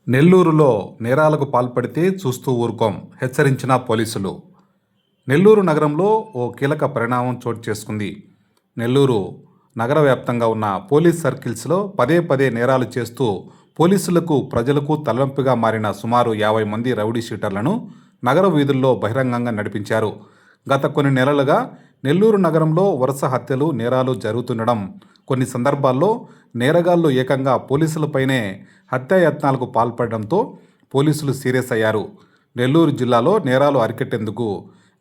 నెల్లూరులో నేరాలకు పాల్పడితే చూస్తూ ఊరుకోం హెచ్చరించిన పోలీసులు. నెల్లూరు నగరంలో ఓ కీలక పరిణామం చోటు చేసుకుంది. నెల్లూరు నగర వ్యాప్తంగా ఉన్న పోలీస్ సర్కిల్స్లో పదే పదే నేరాలు చేస్తూ పోలీసులకు ప్రజలకు తలనొప్పిగా మారిన సుమారు 50 మంది రౌడీ షీటర్లను నగర వీధుల్లో బహిరంగంగా నడిపించారు. గత కొన్ని నెలలుగా నెల్లూరు నగరంలో వరుస హత్యలు, నేరాలు జరుగుతుండడం, కొన్ని సందర్భాల్లో నేరగాళ్లు ఏకంగా పోలీసులపైనే హత్యాయత్నాలకు పాల్పడడంతో పోలీసులు సీరియస్ అయ్యారు. నెల్లూరు జిల్లాలో నేరాలు అరికట్టేందుకు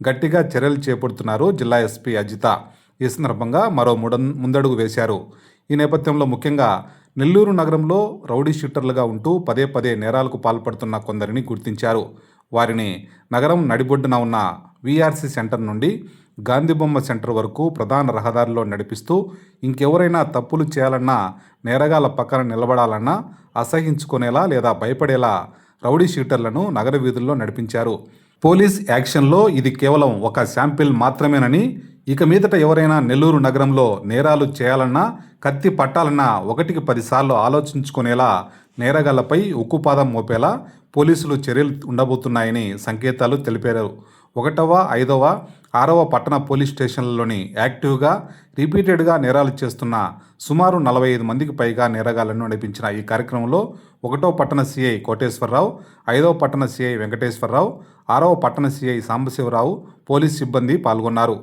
గట్టిగా చర్యలు చేపడుతున్నారు జిల్లా ఎస్పీ అజిత. ఈ సందర్భంగా మరో ముందడుగు వేశారు. ఈ నేపథ్యంలో ముఖ్యంగా నెల్లూరు నగరంలో రౌడీ షూటర్లుగా ఉంటూ పదే పదే నేరాలకు పాల్పడుతున్న కొందరిని గుర్తించారు. వారిని నగరం నడిబొడ్డున ఉన్న వీఆర్సీ సెంటర్ నుండి గాంధీబొమ్మ సెంటర్ వరకు ప్రధాన రహదారిలో నడిపిస్తూ ఇంకెవరైనా తప్పులు చేయాలన్నా, నేరగాళ్ల పక్కన నిలబడాలన్నా అసహించుకునేలా లేదా భయపడేలా రౌడీ షీటర్లను నగర వీధుల్లో నడిపించారు. పోలీస్ యాక్షన్లో ఇది కేవలం ఒక శాంపిల్ మాత్రమేనని, ఇక మీదట ఎవరైనా నెల్లూరు నగరంలో నేరాలు చేయాలన్నా, కత్తి పట్టాలన్నా 1కి 10 సార్లు ఆలోచించుకునేలా నేరగాళ్లపై ఉక్కుపాదం మోపేలా పోలీసులు చర్యలు ఉండబోతున్నాయని సంకేతాలు తెలిపారు. 1వ, 5వ, 6వ పట్టణ పోలీస్ స్టేషన్లలోని యాక్టివ్గా రిపీటెడ్గా నేరాలు చేస్తున్న సుమారు 45 మందికి పైగా నేరగాళ్లను నడిపించిన ఈ కార్యక్రమంలో 1వ పట్టణ సిఐ కోటేశ్వరరావు, 5వ పట్టణ సిఐ వెంకటేశ్వరరావు, 6వ పట్టణ సిఐ సాంబశివరావు పోలీస్ సిబ్బంది పాల్గొన్నారు.